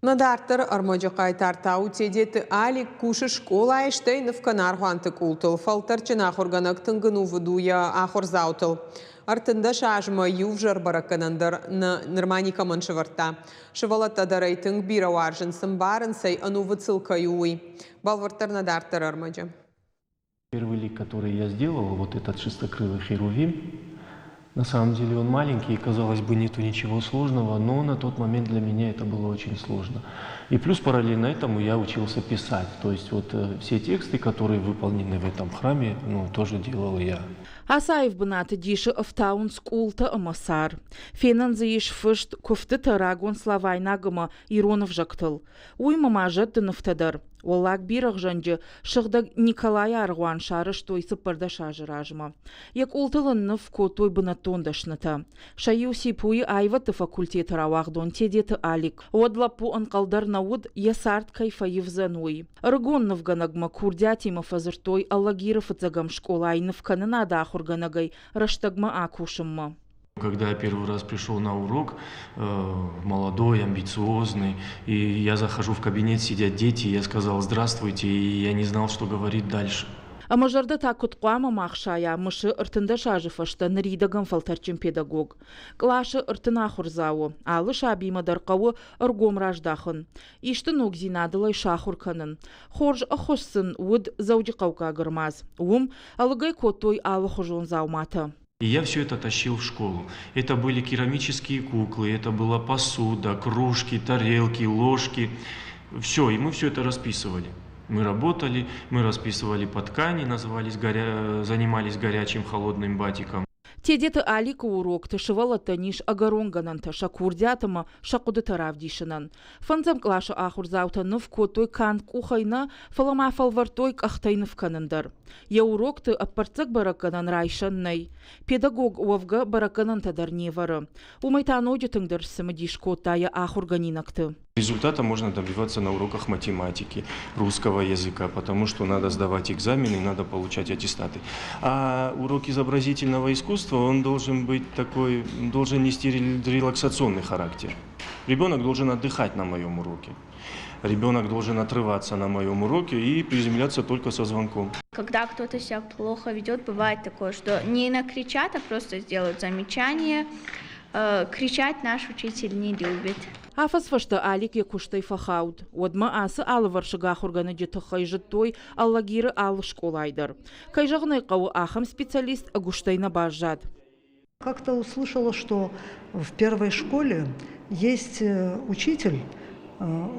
Надартыр армоджы қайтартау тедеті али кушы школа айштейн в канарғанты култыл. Фалтарчына құрғанық тыңгыну вдуя ахорзаутыл. Артында шажма ювжар бараканандар нырманика маншыварта. Шывалатта дарайтың бира варжынсын барын сай ану выцылкаюй. Балвартар надартыр армоджы. Первый лик, который я сделал, вот этот шестокрылый херувим, на самом деле он маленький, и, казалось бы, нету ничего сложного, но на тот момент для меня это было очень сложно. И плюс параллельно этому я учился писать. То есть вот все тексты, которые выполнены в этом храме, тоже делал я. Асаев бынаты диши офтаун скулта амасар. Фенан заиш фышт куфты тарагон славайнагыма Иронов жактыл. Уйма мажет дыновтадар. Олак бирах жанжы шыгдаг Николай Аргуан шарыш тойсы пырда шажыражма. Як ултылынны в котой бынатондашныта. Шаю сипуи айваты факультет равахдон тедеты алик. Одлапу анкалдар науд ясарт кайфаив зануй. Рыгоннов ганагма курдятима фазыртой аллагиров отзагам школайнов кананада ахурганагай раштагма акушымма. Когда я первый раз пришел на урок, молодой, амбициозный, и я захожу в кабинет, сидят дети, я сказал «здравствуйте», и я не знал, что говорить дальше. Амажарда такут қуама мақшая, мышы ыртында шажыфашта ныридаган фалтарчын педагог. Клашы ыртына хурзауы, алы шабима дарқауы ыргом раждахын. Ишты ногзинадылай шахурканын. Хорж ахошсын уд зауди қаука гырмаз. Алыгай котой алы хужон заумата. И я все это тащил в школу. Это были керамические куклы, это была посуда, кружки, тарелки, ложки. Все, и мы все это расписывали. Мы работали, мы расписывали по ткани, занимались горячим холодным батиком. Тедеті алика урок тышывала таниш агаронгананта шакурдятыма шакуды таравдишынан. Фанзам клаша ахурзаутанов котой кан кухайна фалама фалвартой кахтайнов канандар. Я урокты аппарцак бараканан райшаннай. Педагог уавга бараканан тадар невары. Умайтаноди тыңдырсымы дишкотая ахурганинакты. Результата можно добиваться на уроках математики, русского языка, потому что надо сдавать экзамены, надо получать аттестаты. А урок изобразительного искусства, он должен быть такой, должен нести релаксационный характер. Ребенок должен отдыхать на моем уроке. Ребенок должен отрываться на моем уроке и приземляться только со звонком. Когда кто-то себя плохо ведет, бывает такое, что не накричат, а просто сделают замечание. Кричать наш учитель не любит. Афас фашта алик якуштай фахауд. Одма асы алы варшыга хурганы жетахай жыттой аллагиры алы школайдар. Кайжағынай қауы ахам специалист агуштайна бажад. Как-то услышала, что в первой школе есть учитель,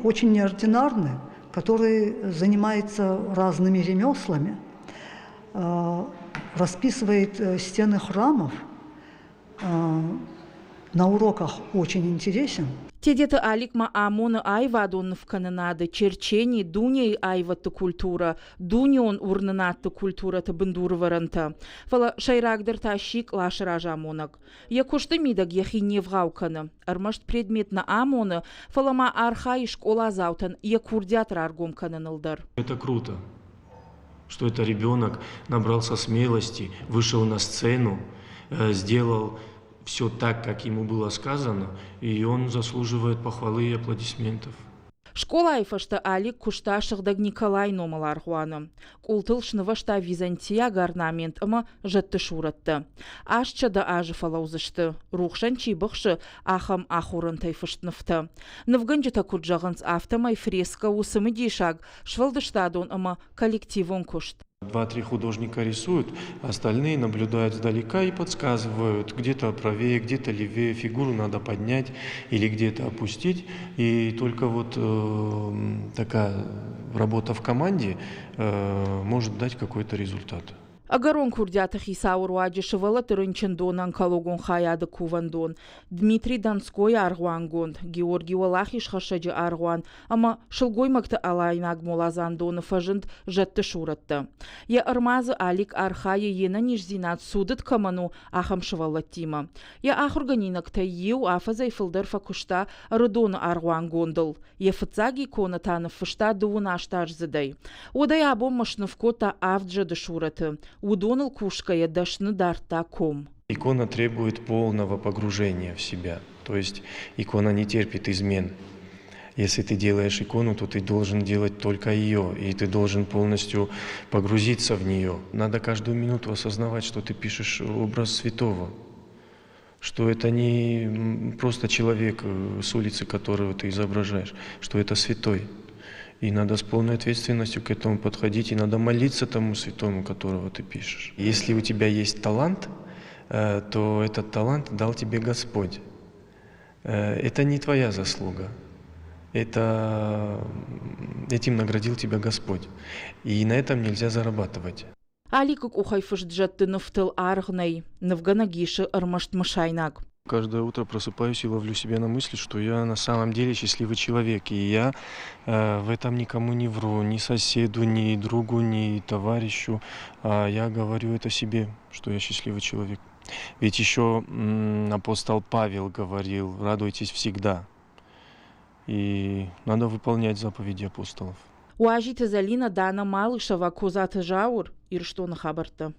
очень неординарный, который занимается разными ремеслами, расписывает стены храмов, на уроках очень интересен. Тедеті аликма амоны айвадон в кананады, черчени дуней айватты культура, дунион урнанатты культура табындуры варанта. Фала шайрагдыр тащик лашыража амонак. Якушты мидаг яхине вгауканы. Армашт предметна амоны, фалама архай школа заутан, якурдятыр аргом кананылдар. Это круто, что это ребенок набрался смелости, вышел на сцену, сделал все так, как ему было сказано, и он заслуживает похвалы и аплодисментов. Школа айфашта алик кушта шыгдаг Николай номалар хуаны. Култыл шнывашта Византия гарнамент ама жатты шуратты. Ашча да ажы фалаузышты. Рухшан чибықшы ахам ахурын тайфыштныфты. Нывган жыта куджағынс автомай фреска усымы дейшаг швалдыштадон ама коллективон кушт. 2-3 художника рисуют, остальные наблюдают сдалека и подсказывают, где-то правее, где-то левее, фигуру надо поднять или где-то опустить. И только вот такая работа в команде может дать какой-то результат. Агарон курдятых Исаур Уаджишевала Тырынчындон онкологон хаяды кувандон. Дмитрий Донской аргуангон, Георгий Валахиш хашаджи аргуан, ама шылгой макты алайнаг молазандоны фажынд жатты шуратты. Я армазы алик архая ена нижзинат судыт каману ахам шывалаттима. Я ахурганинакта еу афазай фылдар факушта рыдоны аргуангондыл. Я фыцаги конатаны фышта дуын аштарзыдай. Одай абом машнывкота авджады шураты. Удонал кушкая дашны дарта ком. Икона требует полного погружения в себя, то есть икона не терпит измен. Если ты делаешь икону, то ты должен делать только ее, и ты должен полностью погрузиться в нее. Надо каждую минуту осознавать, что ты пишешь образ святого, что это не просто человек с улицы, которого ты изображаешь, что это святой. И надо с полной ответственностью к этому подходить, и надо молиться тому святому, которого ты пишешь. Если у тебя есть талант, то этот талант дал тебе Господь. Это не твоя заслуга. Этим наградил тебя Господь. И на этом нельзя зарабатывать. Аликук ухайфыш джатты нафтыл аргнай, навганагиши армашт машайнак. Каждое утро просыпаюсь и ловлю себя на мысли, что я на самом деле счастливый человек. И я в этом никому не вру, ни соседу, ни другу, ни товарищу. А я говорю это себе, что я счастливый человек. Ведь еще апостол Павел говорил: радуйтесь всегда. И надо выполнять заповеди апостолов. Уажита залина дана малышева козата жаур, ирштона хабарта.